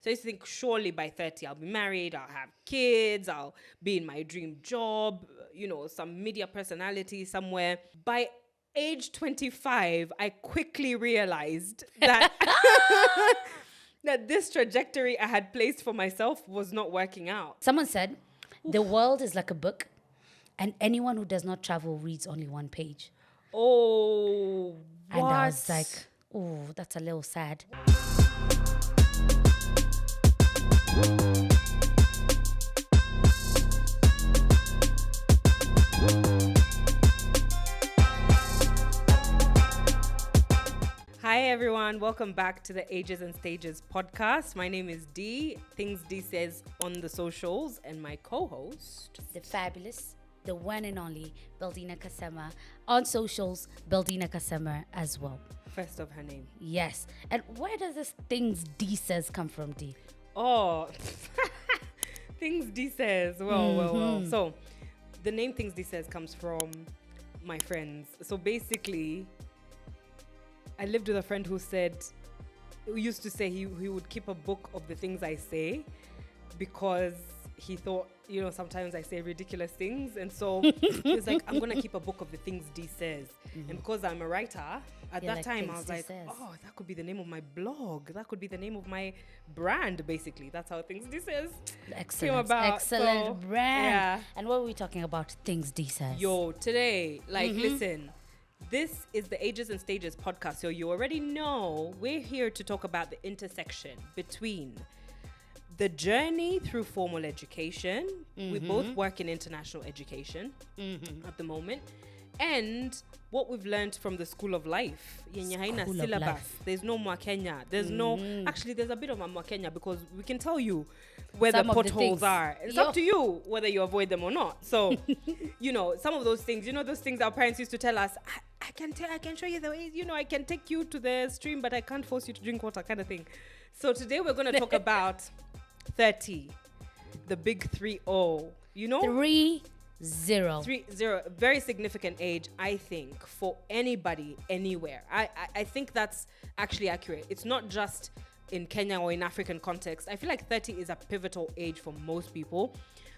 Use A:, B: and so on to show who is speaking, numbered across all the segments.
A: So I used to think, surely by 30, I'll be married, I'll have kids, I'll be in my dream job, some media personality somewhere. By age 25, I quickly realized that that this trajectory I had placed for myself was not working out.
B: Someone said, the world is like a book, and anyone who does not travel reads only one page.
A: Oh, what?
B: And I was like, oh, that's a little sad.
A: Hi everyone, welcome back to the Ages and Stages podcast. My name is Dee, Things Dee says on the socials, and my co-host,
B: The fabulous, the one and only Beldina Kasema, on socials, Beldina Kasema as well.
A: First of her name.
B: Yes. And where does this Things Dee says come from, Dee?
A: Oh, Things Dee says. Well. So, the name Things Dee says comes from my friends. So basically, I lived with a friend who used to say he would keep a book of the things I say because he thought, sometimes I say ridiculous things. And so he was like, I'm going to keep a book of the things Dee says. Mm-hmm. And because I'm a writer, at that time, I was like, oh, that could be the name of my blog. That could be the name of my brand, basically. That's how Things Dee says came about.
B: Excellent brand. Yeah. And what were we talking about? Things Dee says.
A: Yo, today, listen. This is the Ages and Stages podcast. So you already know we're here to talk about the intersection between the journey through formal education. Mm-hmm. We both work in international education at the moment. And what we've learned from the school of life. Syllabus. There's no more Kenya. There's actually there's a bit of a more Kenya because we can tell you where the potholes are. It's up to you whether you avoid them or not. So, some of those things, those things our parents used to tell us, I can show you the way, I can take you to the stream, but I can't force you to drink water kind of thing. So today we're going to talk about 30, the big 3-0,
B: 3-0.
A: 3-0, very significant age, I think, for anybody, anywhere. I think that's actually accurate. It's not just in Kenya or in African context. I feel like 30 is a pivotal age for most people.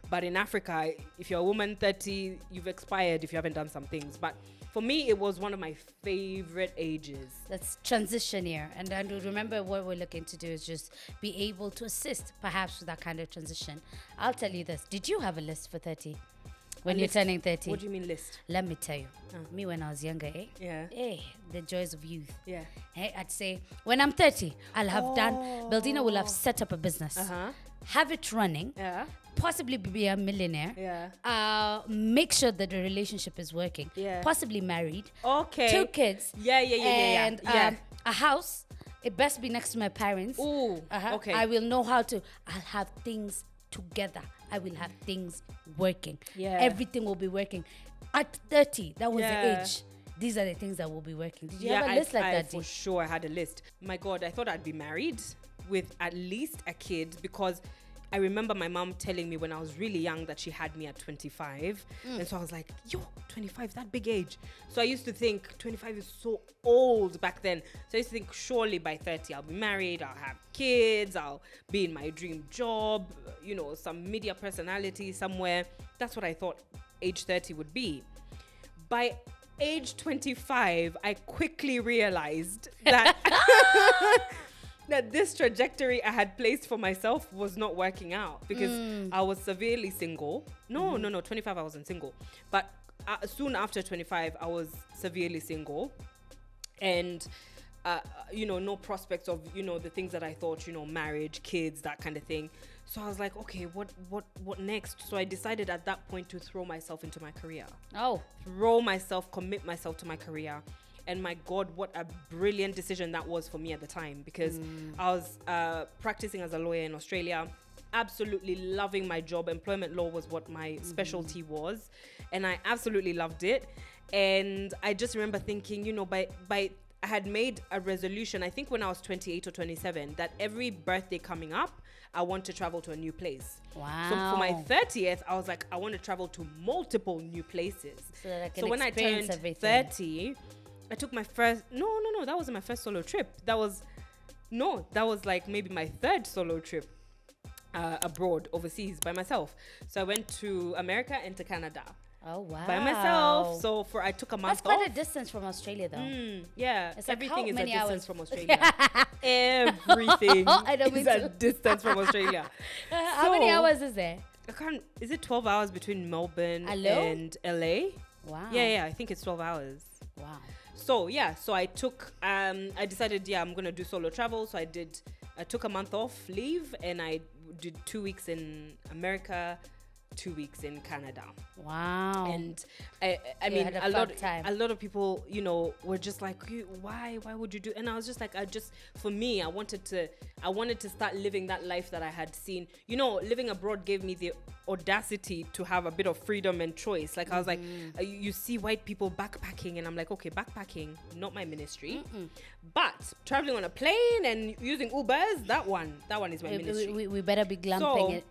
A: But in Africa, if you're a woman, 30, you've expired if you haven't done some things. But for me, it was one of my favorite ages.
B: Let's transition here. And remember, what we're looking to do is just be able to assist, perhaps, with that kind of transition. I'll tell you this. Did you have a list for 30? When you're turning 30.
A: What do you mean list?
B: Let me tell you. Me when I was younger,
A: Yeah.
B: The joys of youth.
A: Yeah.
B: I'd say, when I'm 30, I'll have done, Beldina will have set up a business. Have it running.
A: Yeah.
B: Possibly be a millionaire.
A: Yeah.
B: Make sure that the relationship is working.
A: Yeah.
B: Possibly married.
A: Okay.
B: 2 kids.
A: Yeah.
B: And a house. It best be next to my parents.
A: Ooh. Okay.
B: I will know how to. I'll have things together. I will have things working.
A: Yeah.
B: Everything will be working. At 30, that was the age. These are the things that will be working. Did you have a list like that?
A: For sure, I had a list. My God, I thought I'd be married with at least a kid because I remember my mom telling me when I was really young that she had me at 25. And so I was like, 25, that big age. So I used to think 25 is so old back then. So I used to think, surely by 30, I'll be married, I'll have kids, I'll be in my dream job, some media personality somewhere. That's what I thought age 30 would be. By age 25, I quickly realized that that this trajectory I had placed for myself was not working out because I was severely single. No, 25 I wasn't single. But soon after 25, I was severely single. And, no prospects of, the things that I thought, marriage, kids, that kind of thing. So I was like, okay, what next? So I decided at that point to throw myself into my career. Commit myself to my career. And my God, what a brilliant decision that was for me at the time because I was practicing as a lawyer in Australia, absolutely loving my job. Employment law was what my specialty was, and I absolutely loved it. And I just remember thinking, by I had made a resolution, I think when I was 28 or 27, that every birthday coming up, I want to travel to a new place.
B: Wow.
A: So for my 30th, I was like, I want to travel to multiple new places.
B: So when I turned
A: 30, I took my first, that wasn't my first solo trip. That was No, that was like maybe my third solo trip abroad, overseas by myself. So I went to America and to Canada.
B: Oh wow!
A: By myself. So I took a month
B: That's quite
A: off.
B: a distance from Australia, though.
A: Yeah,
B: It's like
A: everything
B: how
A: is a
B: many
A: distance
B: hours?
A: from Australia. Everything
B: I don't
A: is
B: mean
A: a
B: to-
A: distance from Australia.
B: How many
A: So,
B: hours is there?
A: I can't. Is it 12 hours between Melbourne
B: Hello?
A: and LA?
B: Wow.
A: Yeah, I think it's 12 hours.
B: Wow.
A: So I took I decided I'm gonna do solo travel. So I took a month off leave and I did 2 weeks in America, 2 weeks in Canada.
B: Wow.
A: And I
B: You
A: mean
B: had a
A: a
B: fun
A: lot of people, were just like, why would you do? And I was just like, for me, I wanted to start living that life that I had seen. Living abroad gave me the audacity to have a bit of freedom and choice. Like I was like, you see white people backpacking and I'm like, okay, backpacking, not my ministry. But traveling on a plane and using Ubers, that one is my ministry.
B: We better be glamping
A: So,
B: it.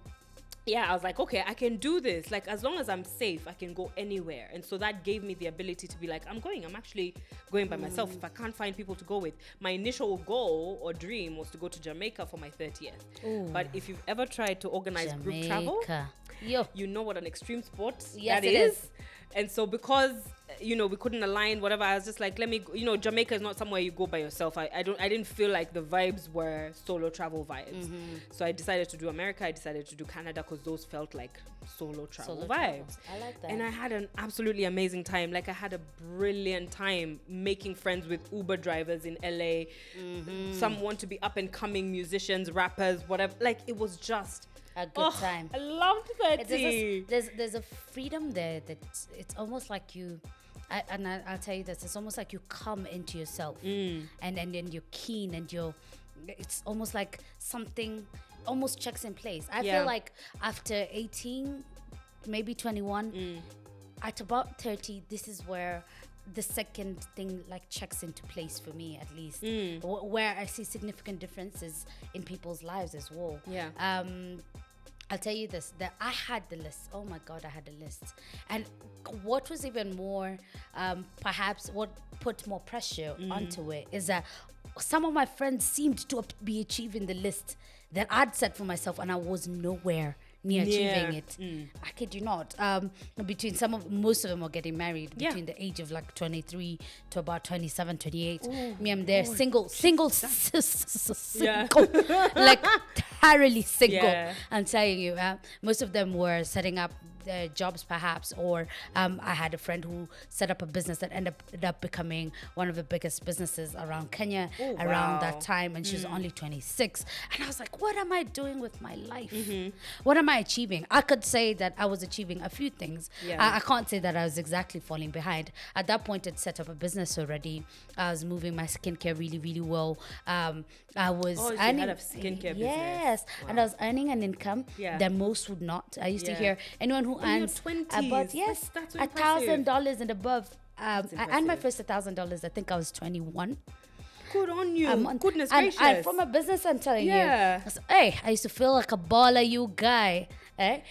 A: Yeah, I was like, okay, I can do this. Like, as long as I'm safe, I can go anywhere. And so that gave me the ability to be like, I'm actually going by myself if I can't find people to go with. My initial goal or dream was to go to Jamaica for my 30th.
B: Ooh.
A: But if you've ever tried to organize group travel,
B: Yo.
A: you know what an extreme sport
B: Yes,
A: that
B: it is.
A: And so because we couldn't align whatever, I was just like, let me Jamaica is not somewhere you go by yourself. I didn't feel like the vibes were solo travel vibes. So I decided to do America, I decided to do Canada because those felt like solo travel vibes.
B: I like that.
A: And I had an absolutely amazing time. Like I had a brilliant time making friends with Uber drivers in LA. Some want to be up and coming musicians, rappers, whatever. Like it was just
B: a good time.
A: I loved 30.
B: There's a freedom there that it's almost like you. I'll tell you this. It's almost like you come into yourself, and then you're keen, and it's almost like something almost checks in place. I feel like after 18, maybe 21, at about 30, this is where the second thing like checks into place for me, at least, where I see significant differences in people's lives as well.
A: Yeah.
B: I'll tell you this, that I had the list. Oh my God, I had a list. And what was even more, perhaps what put more pressure onto it is that some of my friends seemed to be achieving the list that I'd set for myself, and I was nowhere near achieving it. I kid you not. Most of them are getting married between the age of like 23 to about 27, 28. Me, I'm there, single, like thoroughly single.
A: Yeah.
B: I'm telling you, most of them were setting up their jobs perhaps, or I had a friend who set up a business that ended up becoming one of the biggest businesses around Kenya around that time, and she was only 26. And I was like, what am I doing with my life? What am I achieving? I could say that I was achieving a few things. I can't say that I was exactly falling behind. At that point, I'd set up a business already. I was moving my skincare really, really well. I was earning,
A: had a skincare business.
B: Yes, and I was earning an income that most would not. I used to hear anyone who earns about
A: that's so
B: $1,000 and above. I earned my first $1,000. I think I was 21.
A: Good on you. Goodness
B: and
A: gracious.
B: from a business, I'm telling you.
A: Yeah.
B: I used to feel like a baller, you guy.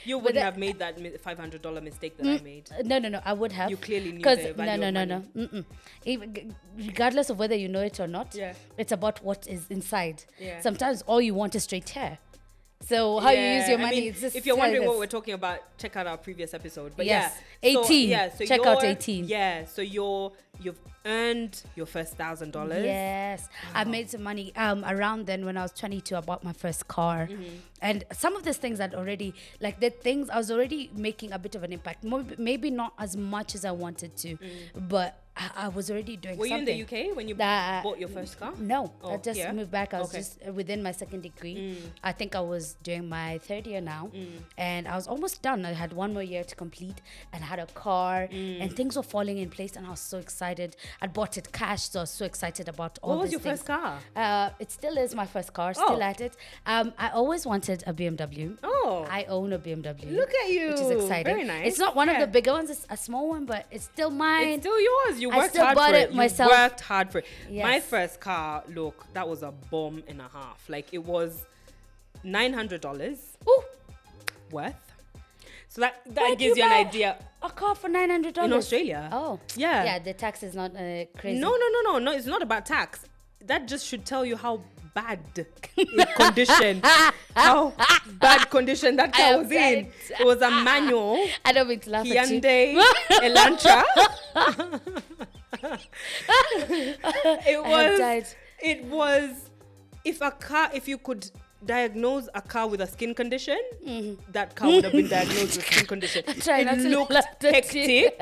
A: You wouldn't have made that $500 mistake that I made.
B: No, I would have.
A: You clearly knew the value of money.
B: No. Regardless of whether you know it or not, it's about what is inside.
A: Yeah.
B: Sometimes all you want is straight hair. So how you use your money, it's just
A: if you're wondering
B: this.
A: what we're talking about, check out our previous episode. But
B: yes,
A: yeah,
B: 18. So check out 18.
A: Yeah, so you've earned your first $1,000.
B: Yes, I made some money around then when I was 22. I bought my first car, and some of these things I'd already I was already making a bit of an impact. Maybe not as much as I wanted to, but I was already doing something.
A: Were you in the UK when you bought your first car?
B: No, I just moved back. I was just within my second degree. I think I was doing my third year now, and I was almost done. I had one more year to complete, and I had a car, and things were falling in place, and I was so excited. I bought it cash, so I was so excited about all these things.
A: What was your first car?
B: It still is my first car, still at it. I always wanted a BMW.
A: Oh.
B: I own a BMW.
A: Look at you.
B: Which is exciting.
A: Very nice.
B: It's not one of the bigger ones, it's a small one, but it's still mine.
A: It's still yours. You
B: I
A: worked
B: still
A: hard
B: bought
A: for
B: it myself.
A: You worked hard for it.
B: Yes.
A: My first car, look, that was a bomb and a half. Like it was $900 worth. So that gives you an idea.
B: A car for $900
A: in Australia.
B: Oh,
A: yeah.
B: Yeah, the tax is not crazy.
A: No. It's not about tax. That just should tell you how bad condition, how bad condition that car was in. It was a manual.
B: I don't mean to laugh at you.
A: Hyundai Elantra. It was, if you could diagnose a car with a skin condition, that car would have been diagnosed with skin condition. It looked hectic.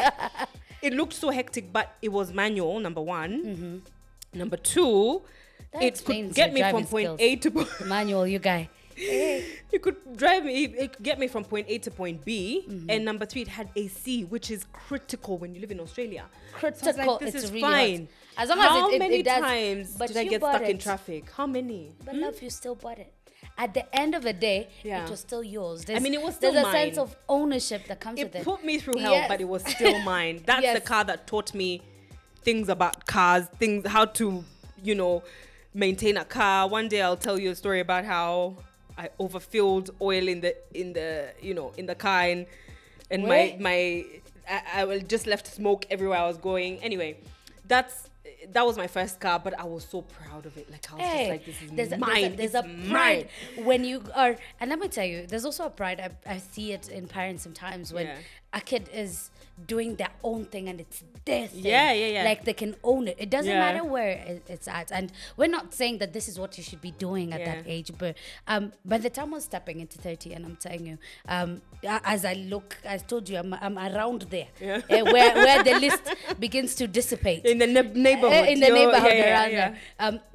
A: It looked so hectic, but it was manual, number one. Number two, it could get me from point A to point
B: manual, you guy.
A: It could drive me, it could get me from point A to point B. And number three, it had AC, which is critical when you live in Australia.
B: Critical,
A: so like, this
B: it's
A: is
B: really
A: fine.
B: Hot. As long
A: How
B: as it
A: many
B: does,
A: times
B: but
A: did I get stuck in traffic? How many?
B: But love, you still bought it. At the end of the day,
A: Yeah.
B: it was still yours.
A: I mean, it was still
B: there's
A: mine.
B: a sense of ownership that comes with it.
A: It put me through hell, but it was still mine. That's the car that taught me things about cars, how to, maintain a car. One day I'll tell you a story about how I overfilled oil in the car, and I will just left smoke everywhere I was going. Anyway, that was my first car, but I was so proud of it. Like, I was just like, this is mine.
B: There's a pride when you are, and let me tell you, there's also a pride. I see it in parents sometimes when a kid is doing their own thing and it's their thing.
A: Yeah.
B: Like, they can own it. It doesn't matter where it's at. And we're not saying that this is what you should be doing at that age, but by the time I was stepping into 30, and I'm telling you, as I look, I told you, I'm around there, where the list begins to dissipate.
A: In the neighborhood.
B: Around there.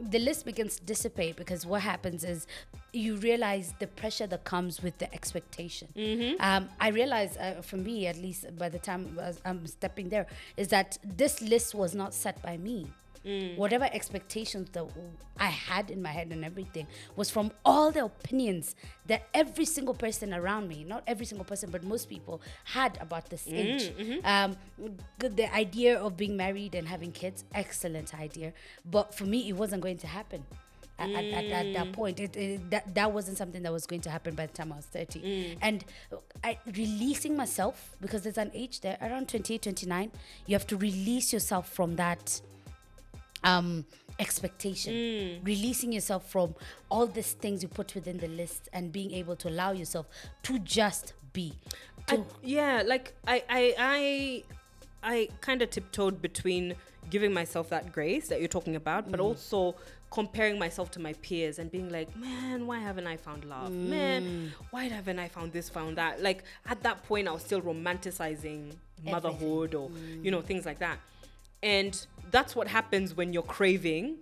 B: The list begins to dissipate, because what happens is you realize the pressure that comes with the expectation. I realize, for me at least, by the time I'm stepping there, is that this list was not set by me. Whatever expectations that I had in my head and everything was from all the opinions that every single person around me, not every single person, but most people had about this age. The idea of being married and having kids, excellent idea. But for me, it wasn't going to happen. At that point, that wasn't something that was going to happen by the time I was 30. And releasing myself, because there's an age there, around 28, 29, you have to release yourself from that expectation, releasing yourself from all these things you put within the list, and being able to allow yourself to just be.
A: I kind of tiptoed between giving myself that grace that you're talking about, but also comparing myself to my peers and being like, man, why haven't I found love? Man, why haven't I found this, found that? Like, at that point, I was still romanticizing motherhood or, things like that. And that's what happens when you're craving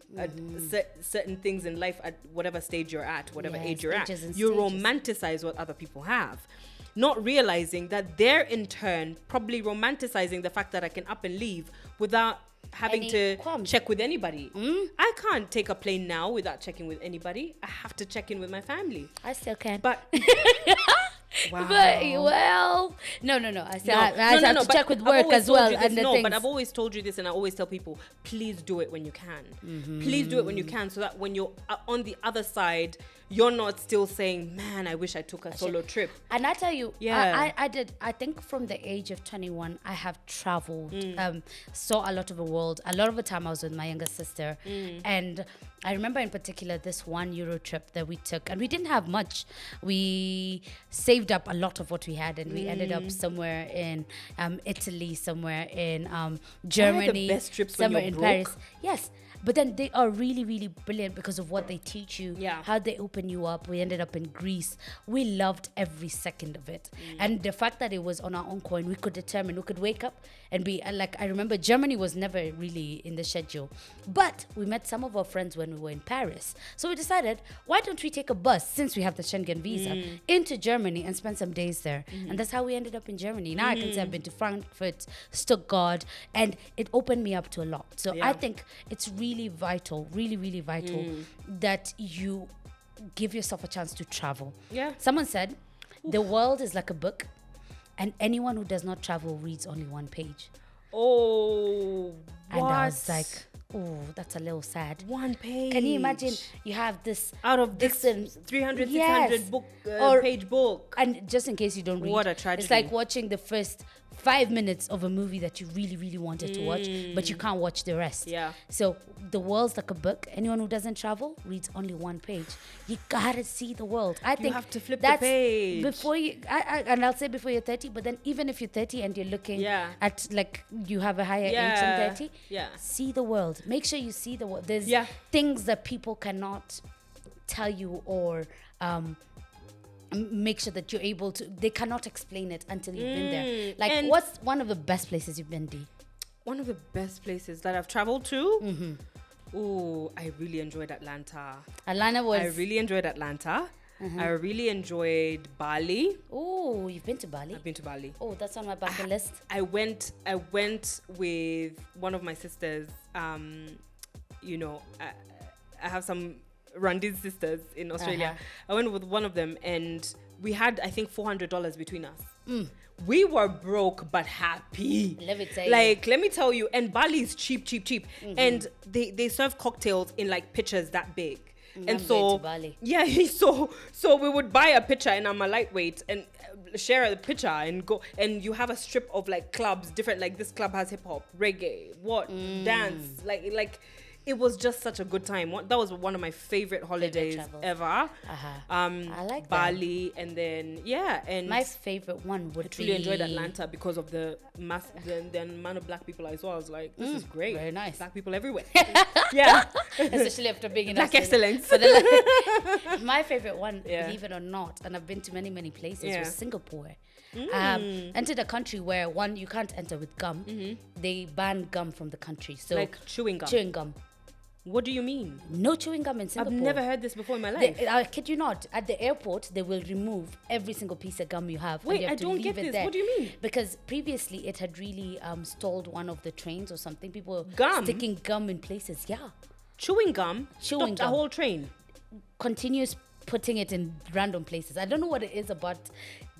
A: certain things in life at whatever stage you're at, whatever age you're at. You romanticize what other people have, not realizing that they're in turn probably romanticizing the fact that I can up and leave without having to check with anybody. I can't take a plane now without checking with anybody. I have to check in with my family.
B: I still can.
A: But wow.
B: No. I have to check with work as well.
A: But I've always told you this, and I always tell people, please do it when you can. Please do it when you can, so that when you're on the other side, you're not still saying, man, I wish I took a solo trip.
B: And I tell you, I did. I think from the age of 21, I have traveled, saw a lot of the world. A lot of the time I was with my younger sister. And I remember in particular this one Euro trip that we took, and we didn't have much. We saved up a lot of what we had, and we ended up somewhere in Italy, somewhere in Germany,
A: the best trips
B: somewhere
A: when
B: in
A: you're broke.
B: Paris. Yes. But then they are really, really brilliant because of what they teach you, how they open you up. We ended up in Greece. We loved every second of it. And the fact that it was on our own coin, we could determine, we could wake up and be like, I remember Germany was never really in the schedule. But we met some of our friends when we were in Paris. So we decided, why don't we take a bus, since we have the Schengen visa, into Germany and spend some days there. And that's how we ended up in Germany. Now I can say I've been to Frankfurt, Stuttgart, and it opened me up to a lot. So I think it's really vital that you give yourself a chance to travel. Someone said the world is like a book, and anyone who does not travel reads only one page.
A: And
B: I was like, oh, that's a little sad.
A: One page.
B: Can you imagine you have this
A: out of this 300 600 book page book,
B: and just in case you don't read,
A: what a tragedy.
B: It's like watching the first 5 minutes of a movie that you really, really wanted to watch, but you can't watch the rest.
A: Yeah.
B: So the world's like a book. Anyone who doesn't travel reads only one page. You gotta see the world. I think
A: have to flip the
B: that's
A: page.
B: before you. And I'll say before you're 30. But then even if you're 30 and you're looking at like you have a higher age than 30, see the world. Make sure you see the world. There's things that people cannot tell you or make sure that you're able to. They cannot explain it until you've been there. Like,
A: And
B: what's one of the best places you've been, Dee?
A: one of the best places that I've traveled to. Oh, I really enjoyed Atlanta.
B: Atlanta was.
A: I really enjoyed Atlanta. I really enjoyed Bali.
B: Oh, you've been to Bali?
A: I've been to Bali.
B: Oh, that's on my bucket list.
A: I went with one of my sisters. You know, I have some Randi's sisters in Australia. I went with one of them, and we had, I think, $400 between us. We were broke but happy.
B: Let me tell you.
A: Like, let me tell you. And Bali is cheap. And they serve cocktails in like pitchers that big. And
B: I've
A: so,
B: been to Bali.
A: yeah, so we would buy a pitcher, and I'm a lightweight, and share a pitcher and go. And you have a strip of like clubs, different. Like this club has hip hop, reggae, dance, like. It was just such a good time. That was one of my favorite holidays ever.
B: I like
A: Bali, and then and
B: my favorite one would
A: I really enjoyed Atlanta because of the amount of black people I saw. I was like, this is great.
B: Very nice.
A: Black people everywhere. Yeah,
B: especially after being in
A: black
B: Australia.
A: excellence.
B: My favorite one, believe it or not, and I've been to many places, was Singapore. Entered a country where one, you can't enter with gum. They ban gum from the country. So
A: like chewing gum.
B: Chewing gum.
A: What do you mean?
B: No chewing gum in Singapore.
A: I've never heard this before in my life.
B: I kid you not. At the airport, they will remove every single piece of gum you have.
A: Wait,
B: and you have
A: I don't get this. What do you mean?
B: Because previously it had really stalled one of the trains or something. People
A: Gum?
B: sticking gum in places. Yeah.
A: Chewing gum
B: Chewing
A: stopped
B: gum.
A: a whole train.
B: Continuous putting it in random places. I don't know what it is about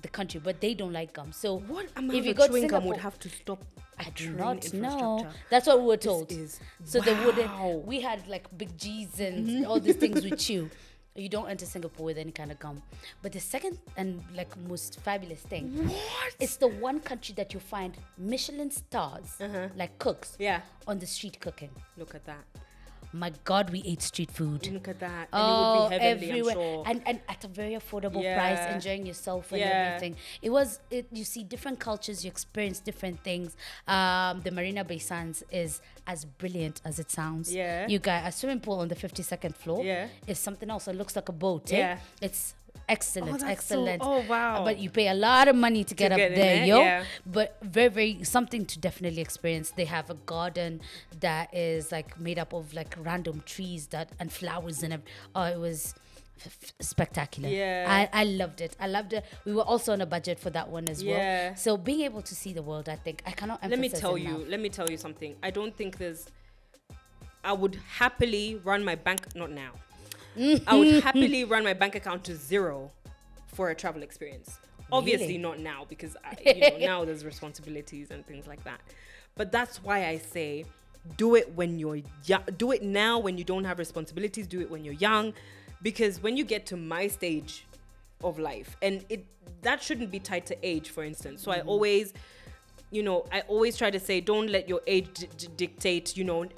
B: the country, but they don't like gum. So
A: What amount
B: if you
A: of
B: go to
A: chewing gum
B: Singapore,
A: would have to stop?
B: I do
A: train
B: not know.
A: infrastructure?
B: That's what we were told.
A: This is-
B: So they
A: wow.
B: wouldn't. We had like big G's and all these things we chew. You don't enter Singapore with any kind of gum. But the second and like most fabulous thing,
A: What?
B: it's the one country that you find Michelin stars, like cooks, on the street cooking.
A: Look at that.
B: My God, we ate street food.
A: Look at that. And
B: Oh,
A: it would be heavenly,
B: everywhere,
A: I'm sure.
B: and at a very affordable
A: Yeah.
B: price, enjoying yourself and
A: Yeah.
B: everything. You see different cultures, you experience different things. The Marina Bay Sands is as brilliant as it sounds.
A: Yeah.
B: You got a swimming pool on the 52nd floor.
A: Yeah.
B: It's something else. It looks like a boat.
A: Yeah.
B: It's excellent,
A: that's
B: excellent.
A: oh, wow.
B: But you pay a lot of money to get up
A: get in
B: there,
A: there,
B: yo.
A: yeah.
B: But very, very something to definitely experience. They have a garden that is like made up of like random trees and flowers and it was spectacular.
A: Yeah.
B: I loved it. We were also on a budget for that one as well. So being able to see the world, I think I cannot emphasize
A: Let me tell you something. I don't think I would happily run my bank, not now. I would happily run my bank account to zero for a travel experience. Obviously
B: Really?
A: not now, because now there's responsibilities and things like that. But that's why I say, do it when you're young. Do it now when you don't have responsibilities. Do it when you're young, because when you get to my stage of life, and that shouldn't be tied to age, for instance. So I always try to say, don't let your age dictate,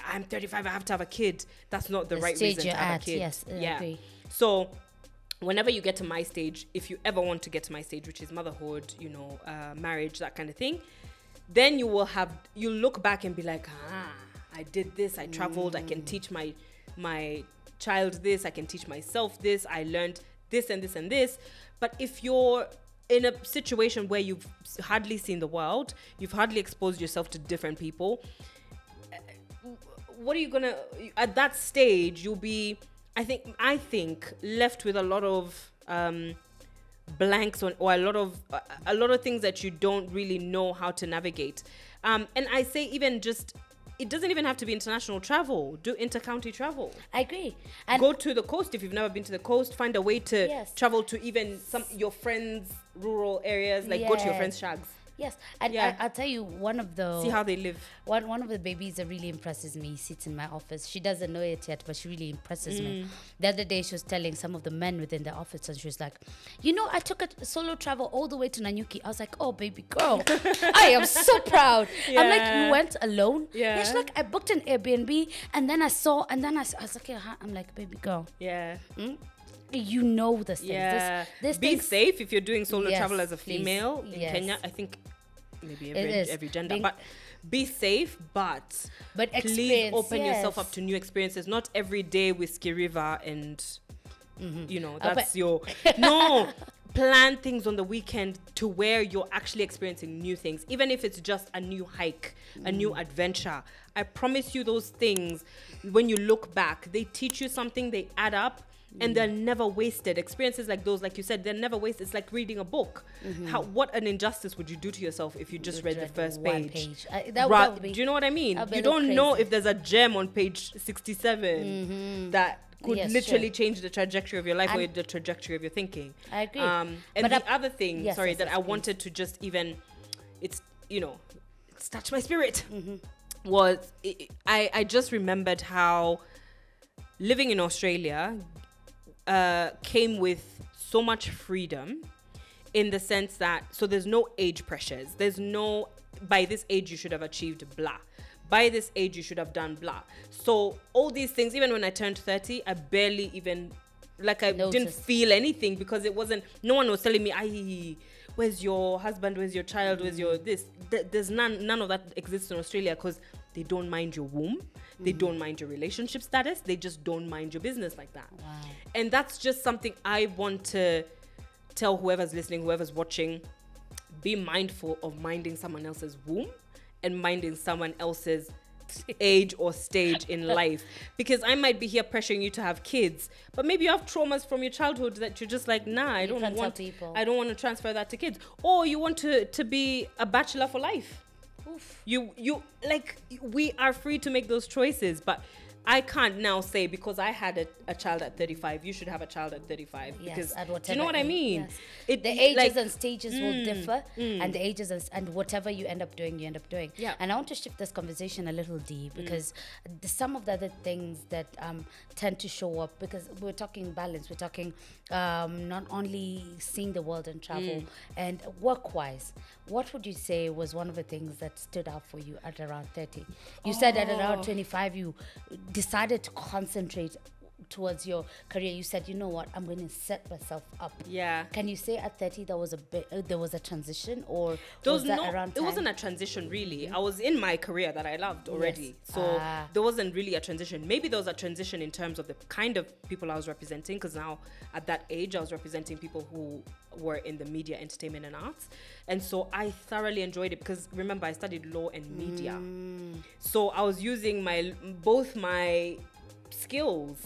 A: I'm 35, I have to have a kid. That's not the right
B: stage
A: reason
B: you're
A: to have
B: at,
A: a kid.
B: yes, I agree.
A: So whenever you get to my stage, if you ever want to get to my stage, which is motherhood, marriage, that kind of thing, then you look back and be like, I did this, I traveled, I can teach my child this, I can teach myself this, I learned this and this and this. But if you're in a situation where you've hardly seen the world, you've hardly exposed yourself to different people, what are you gonna, at that stage, you'll be, I think left with a lot of blanks or a lot of things that you don't really know how to navigate. And I say even just, it doesn't even have to be international travel. Do inter-county travel.
B: I agree. And
A: go to the coast if you've never been to the coast. Find a way to
B: Yes.
A: travel to even your friends' rural areas. Like go to your friends' shags.
B: Yes, and
A: Yeah.
B: I'll tell you one of the
A: See how they live.
B: one of the babies that really impresses me sits in my office. She doesn't know it yet, but she really impresses me. The other day, she was telling some of the men within the office, and she was like, "You know, I took a solo travel all the way to Nanyuki." I was like, "Oh, baby girl, I am so proud." I'm like, "You went alone?"
A: Yeah.
B: She's like, "I booked an Airbnb, and then I saw, and then I was like, yeah." I'm like, "Baby girl,
A: Yeah.
B: you know this thing.
A: Yeah.
B: This
A: Being
B: thing's-
A: safe if you're doing solo
B: Yes,
A: travel as a
B: please.
A: female in
B: Yes.
A: Kenya. I think maybe
B: It is.
A: every gender,
B: Being-
A: but be safe, but
B: But
A: please
B: experience,
A: open yourself
B: yes.
A: up to new experiences. Not every day Whiskey River and you know,
B: but-
A: that's your no. Plan things on the weekend to where you're actually experiencing new things, even if it's just a new hike, a new adventure. I promise you, those things, when you look back, they teach you something, they add up, and they're never wasted. Experiences like those, like you said, they're never wasted. It's like reading a book. What an injustice would you do to yourself if you just read the first
B: one
A: page?
B: That would be-
A: Do you know what I mean?
B: that'd be
A: You
B: a little
A: don't know
B: crazy.
A: if there's a gem on page 67 that could
B: Yes,
A: literally
B: sure.
A: change the trajectory of your life or
B: And-
A: the trajectory of your thinking.
B: I agree.
A: And
B: But
A: the other thing,
B: yes,
A: sorry,
B: yes,
A: that
B: yes,
A: I
B: please.
A: wanted to just even, it's, you know, it's touched my spirit,
B: Mm-hmm.
A: was I just remembered how living in Australia came with so much freedom, in the sense that, so there's no age pressures. There's no, by this age you should have achieved blah. By this age you should have done blah. So all these things, even when I turned 30, I barely even, like, I didn't
B: Noticed.
A: feel anything, because it wasn't, no one was telling me, where's your husband, where's your child, where's your this. There's none of that exists in Australia, because they don't mind your womb. They don't mind your relationship status. They just don't mind your business like that.
B: Wow.
A: And that's just something I want to tell whoever's listening, whoever's watching, be mindful of minding someone else's womb and minding someone else's age or stage in life. Because I might be here pressuring you to have kids, but maybe you have traumas from your childhood that you're just like, nah, I don't
B: can't tell
A: want
B: people.
A: I don't want to transfer that to kids. Or you want to be a bachelor for life.
B: Oof.
A: You like, we are free to make those choices, but I can't now say, because I had a child at 35, you should have a child at 35.
B: Yes,
A: Because
B: at
A: do you
B: whatever
A: know what I
B: age,
A: mean?
B: yes. The ages
A: like,
B: and stages will differ, and the ages and whatever you end up doing, you end up doing.
A: Yeah.
B: And I want to shift this conversation a little deep, because some of the other things that tend to show up, because we're talking balance, we're talking not only seeing the world and travel, and work-wise, what would you say was one of the things that stood out for you at around 30? You said at around 25, you decided to concentrate towards your career. You said, you know what, I'm going to set myself up.
A: Yeah.
B: Can you say at 30 there was a transition, or
A: There
B: was
A: was
B: that
A: no,
B: around
A: it
B: time?
A: wasn't a transition really. I was in my career that I loved already.
B: Yes.
A: So
B: Ah.
A: there wasn't really a transition. Maybe there was a transition in terms of the kind of people I was representing, because now at that age I was representing people who were in the media, entertainment and arts. And so I thoroughly enjoyed it, because remember, I studied law and media. So I was using both my skills,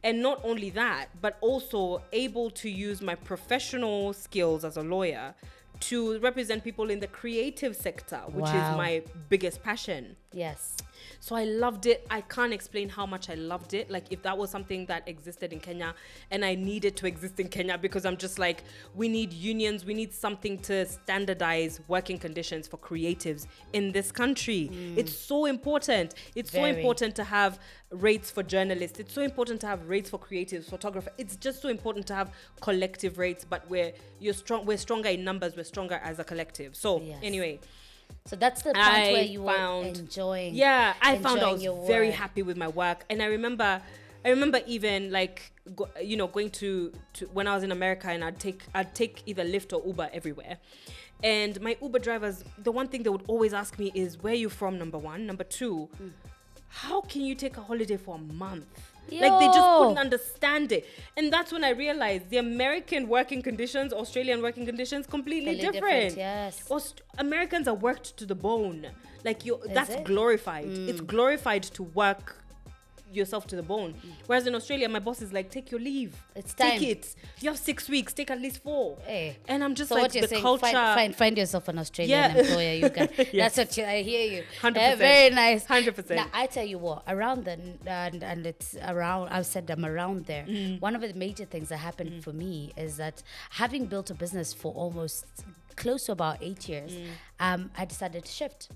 A: and not only that, but also able to use my professional skills as a lawyer to represent people in the creative sector, which is
B: Wow.
A: my biggest passion.
B: Yes.
A: So I loved it. I can't explain how much I loved it. Like, if that was something that existed in Kenya and I needed to exist in Kenya, because I'm just like, we need unions, we need something to standardize working conditions for creatives in this country. It's so important. It's so
B: Very.
A: important to have rates for journalists. It's so important to have rates for creatives, photographers. It's just so important to have collective rates, but we're stronger in numbers, we're stronger as a collective. So
B: Yes.
A: anyway,
B: So that's the point
A: I
B: where you
A: found-
B: were enjoying.
A: yeah, I found I
B: enjoying
A: was
B: your
A: very
B: work.
A: happy with my work. And I remember even like going to when I was in America, and I'd take either Lyft or Uber everywhere. And my Uber drivers, the one thing they would always ask me is, where are you from, number one? Number two, how can you take a holiday for a month? Like, they just
B: Yo.
A: couldn't understand it. And that's when I realized the American working conditions, Australian working conditions, completely
B: Totally
A: different.
B: yes.
A: Americans are worked to the bone. Like, that's
B: it?
A: glorified. It's glorified to work yourself to the bone. Whereas in Australia, my boss is like, take your leave.
B: It's
A: Take
B: time.
A: it. You have 6 weeks. Take at least 4.
B: Hey.
A: And I'm just
B: So
A: like,
B: what you're
A: the
B: saying,
A: culture.
B: find yourself an Australian
A: Yeah.
B: employer. You can.
A: Yes.
B: That's what I hear you.
A: 100%.
B: Very nice.
A: 100%.
B: Now I tell you what, around the and it's around. I've said I'm around there. One of the major things that happened for me is that, having built a business for almost close to about 8 years, I decided to shift.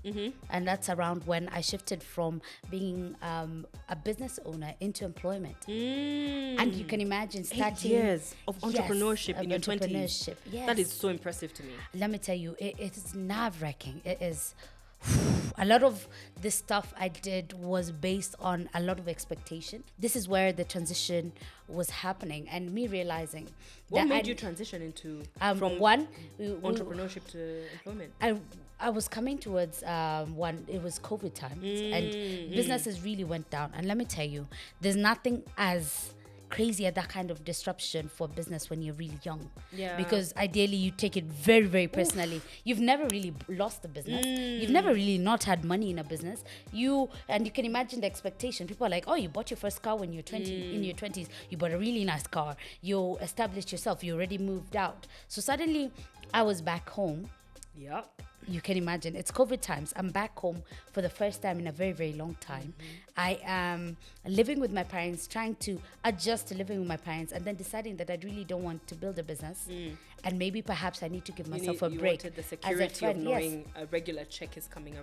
B: And that's around when I shifted from being a business owner into employment. And you can imagine starting
A: 8 years of entrepreneurship in your 20s.
B: Yes.
A: That is so impressive to me.
B: Let me tell you, it is nerve-wracking. It is. A lot of this stuff I did was based on a lot of expectation. This is where the transition was happening, and me realizing
A: what made you transition into from entrepreneurship to employment.
B: I was coming towards it was COVID times, and businesses really went down. And let me tell you, there's nothing as crazy at that kind of disruption for business when you're really young. Because ideally you take it very, very personally. You've never really lost the business. You've never really not had money in a business. You can imagine the expectation. People are like, oh, you bought your first car when you're 20, in your 20s. You bought a really nice car. You established yourself. You already moved out. So suddenly I was back home. You can imagine, it's COVID times. I'm back home for the first time in a very, very long time. I am living with my parents, trying to adjust to living with my parents, and then deciding that I really don't want to build a business. And maybe perhaps I need to give myself a break.
A: You wanted the security of knowing a regular check is coming,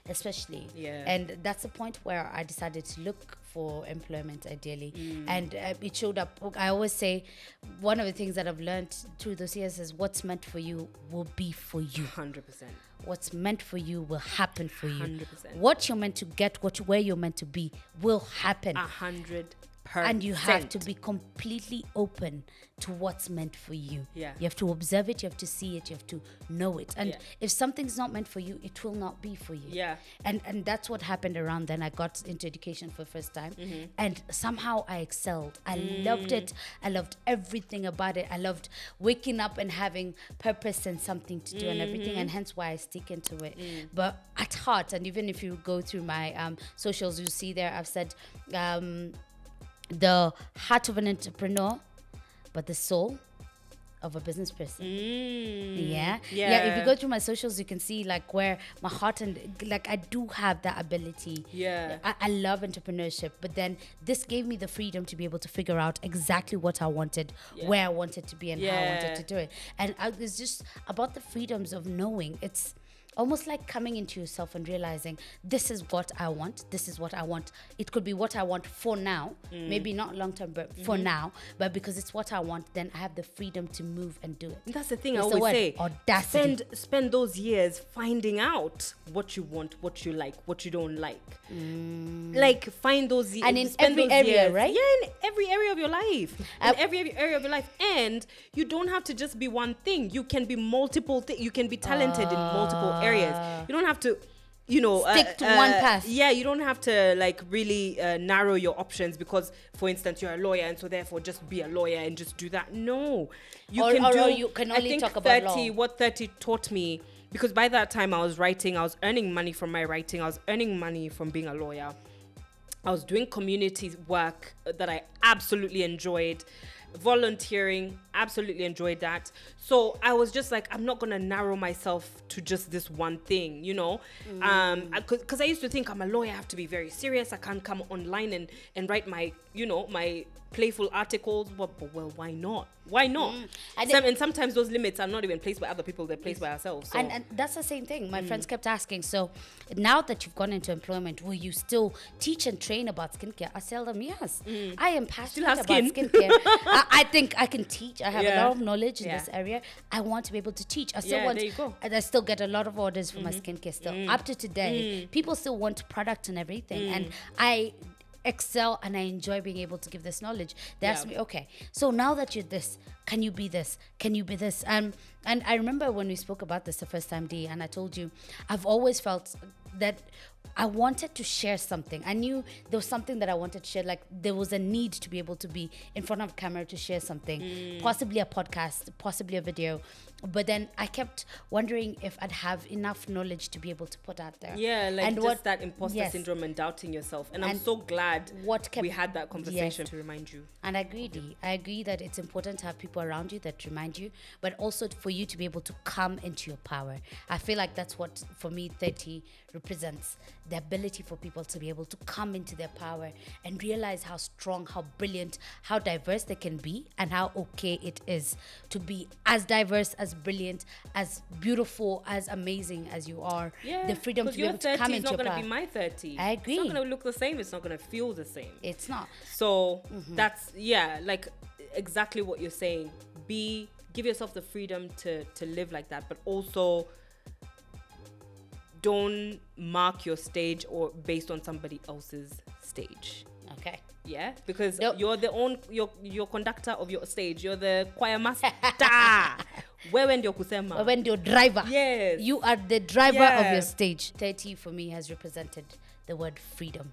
B: especially. And that's the point where I decided to look for employment, ideally. And it showed up. I always say, one of the things that I've learned through those years is what's meant for you will be for you.
A: 100%.
B: What's meant for you will happen for you.
A: 100%.
B: What you're meant to get, where you're meant to be will happen.
A: 100%.
B: And you have to be completely open to what's meant for you.
A: You
B: have to observe it, you have to see it, you have to know it. And if something's not meant for you, it will not be for you. And that's what happened around then. I got into education for the first time, and somehow I excelled. I loved it. I loved everything about it. I loved waking up and having purpose and something to do and everything, and hence why I stick into it. But at heart, and even if you go through my socials, you see there I've said the heart of an entrepreneur, but the soul of a business person. If you go through my socials, you can see like where my heart and like I do have that ability. I love entrepreneurship, but then this gave me the freedom to be able to figure out exactly what I wanted, where I wanted to be, and how I wanted to do it. And it's just about the freedoms of knowing. It's almost like coming into yourself and realizing this is what I want. This is what I want. It could be what I want for now, maybe not long term, but for now. But because it's what I want, then I have the freedom to move and do it.
A: That's the thing I always say.
B: Audacity.
A: Spend those years finding out what you want, what you like, what you don't like. Like find those years.
B: And in every area, right?
A: Yeah, in every area of your life. In every area of your life. And you don't have to just be one thing. You can be multiple things. You can be talented in multiple areas. You don't have to,
B: stick to one path.
A: You don't have to like really narrow your options because, for instance, you're a lawyer and so therefore just be a lawyer and just do that. No, you can only talk about law. What 30 taught me, because by that time I was writing, I was earning money from my writing, I was earning money from being a lawyer. I was doing community work that I absolutely enjoyed. Volunteering, absolutely enjoyed that. So I was just like, I'm not gonna narrow myself to just this one thing, because I used to think I'm a lawyer, I have to be very serious. I can't come online and write my my playful articles. Well, why not? And sometimes those limits are not even placed by other people, they're placed by ourselves. So.
B: And that's the same thing. My friends kept asking, so now that you've gone into employment, will you still teach and train about skincare? I tell them, yes. I am passionate about skincare. I think I can teach. I have a lot of knowledge in this area. I want to be able to teach. I still get a lot of orders for my skincare still. Up to today, people still want product and everything. And I excel and I enjoy being able to give this knowledge. They ask me, okay, so now that you're this, can you be this? Can you be this? And I remember when we spoke about this the first time, Dee, and I told you, I've always felt that I wanted to share something. I knew there was something that I wanted to share. Like there was a need to be able to be in front of camera to share something, possibly a podcast, possibly a video. But then I kept wondering if I'd have enough knowledge to be able to put out there.
A: Yeah, like and just that imposter syndrome and doubting yourself. And I'm so glad we had that conversation to remind you.
B: And I agree, Dee. I agree that it's important to have people around you that remind you, but also for you to be able to come into your power. I feel like that's what, for me, 30 represents. the ability for people to be able to come into their power and realize how strong, how brilliant, how diverse they can be, and how okay it is to be as diverse, as brilliant, as beautiful, as amazing as you are.
A: Yeah,
B: The freedom to be able to come into your
A: It's not going
B: power.
A: to be my 30.
B: I agree.
A: It's not going to look the same. It's not going to feel the same.
B: It's not.
A: So that's, like exactly what you're saying. Give yourself the freedom to live like that, but also don't mark your stage or based on somebody else's stage.
B: Okay.
A: Yeah, because
B: Nope.
A: you're conductor of your stage. You're the choir master. Wewe ndio kusema.
B: When your driver.
A: Yes.
B: You are the driver of
A: Yeah.
B: your stage. 30 for me has represented the word freedom.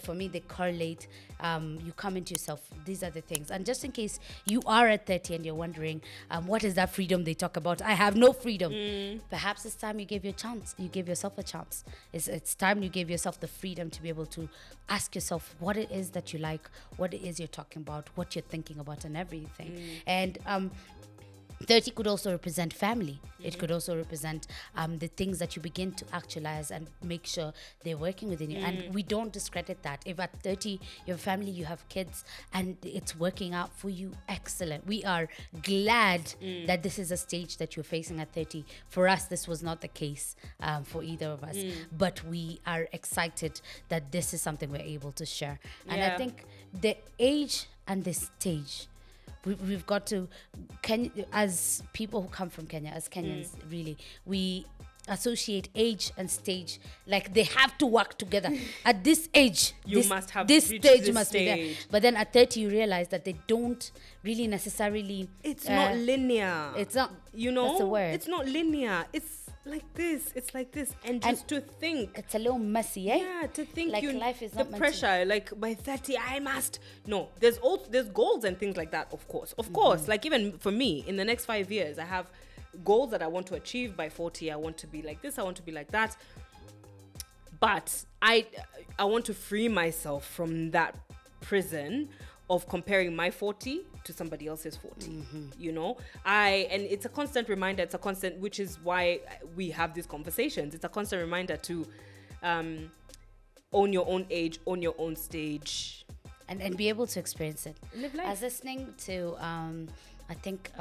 B: For me, they correlate. You come into yourself. These are the things. And just in case you are at 30 and you're wondering, what is that freedom they talk about? I have no freedom. Perhaps it's time you gave your chance. You gave yourself a chance. It's time you gave yourself the freedom to be able to ask yourself what it is that you like, what it is you're talking about, what you're thinking about, and everything. And 30 could also represent family. It could also represent the things that you begin to actualize and make sure they're working within you. And we don't discredit that. If at 30 you have family, you have kids, and it's working out for you, excellent. We are glad that this is a stage that you're facing at 30. For us, this was not the case for either of us. But we are excited that this is something we're able to share. And I think the age and the stage, we've got to, as people who come from Kenya, as Kenyans, really, we associate age and stage like they have to work together. At this age,
A: must have
B: this
A: reached
B: stage
A: this
B: must be there.
A: stage.
B: But then at 30, you realize that they don't really necessarily.
A: It's not linear.
B: It's not.
A: You know,
B: that's the word.
A: It's not linear. It's like this. It's like this. And just to think.
B: It's a little messy, eh?
A: Yeah, to think
B: like life is
A: the
B: not meant
A: pressure. Like by 30, I must. No, there's goals and things like that. Of course. Like even for me, in the next 5 years, I have goals that I want to achieve by 40. I want to be like this. I want to be like that. But I want to free myself from that prison of comparing my 40 to somebody else's 40. You know, and it's a constant reminder. It's a constant, which is why we have these conversations. It's a constant reminder to own your own age, own your own stage,
B: and be able to experience it.
A: Live life.
B: I was listening to I think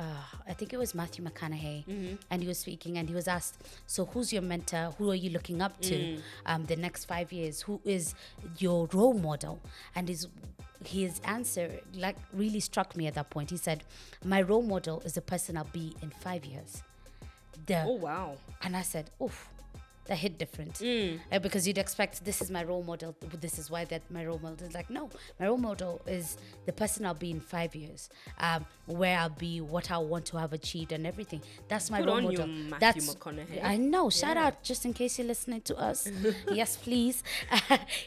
B: it was Matthew McConaughey, and he was speaking, and he was asked, so who's your mentor? Who are you looking up to the next 5 years? Who is your role model? And his answer like really struck me at that point. He said, my role model is the person I'll be in 5 years.
A: Oh wow.
B: And I said, oof, that hit different. Because you'd expect, this is my role model, this is why that my role model is like, no, my role model is the person I'll be in 5 years, where I'll be, what I want to have achieved and everything. That's my
A: Good
B: role
A: on
B: model.
A: you, Matthew
B: That's
A: McConaughey.
B: I know. Shout out, just in case you're listening to us. Yes, please.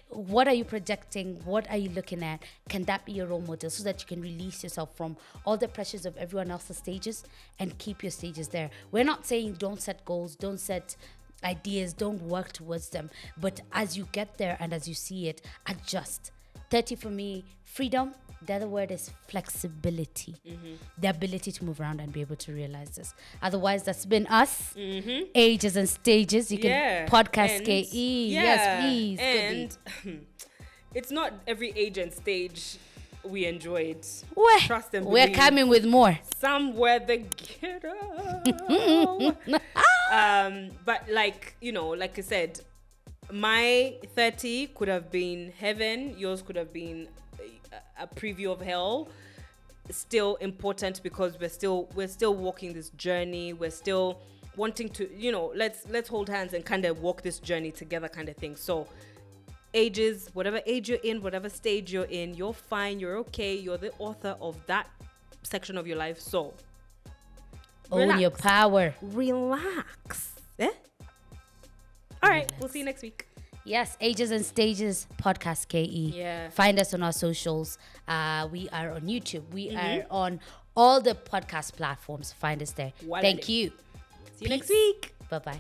B: What are you projecting? What are you looking at? Can that be your role model so that you can release yourself from all the pressures of everyone else's stages and keep your stages there? We're not saying don't set goals, don't set ideas, don't work towards them, but as you get there and as you see it, adjust. 30 for me, freedom. The other word is flexibility. The ability to move around and be able to realize this. Otherwise, that's been us. Ages and stages. You can podcast
A: and,
B: KE. Yes, please.
A: And it's not every age and stage we enjoyed. Trust and
B: we're
A: believe.
B: coming with more.
A: Some were the ghetto. But like, you know, like I said, my 30 could have been heaven. Yours could have been a preview of hell. Still important because we're still walking this journey. We're still wanting to, you know, let's hold hands and kind of walk this journey together, kind of thing. So ages, whatever age you're in, whatever stage you're in, you're fine, you're okay, you're the author of that section of your life. So
B: own your power.
A: Relax. Eh? All right, we'll see you next week.
B: Yes, Ages and Stages Podcast KE.
A: Yeah.
B: Find us on our socials. We are on YouTube. We are on all the podcast platforms. Find us there. Thank you.
A: See you next week.
B: Bye-bye.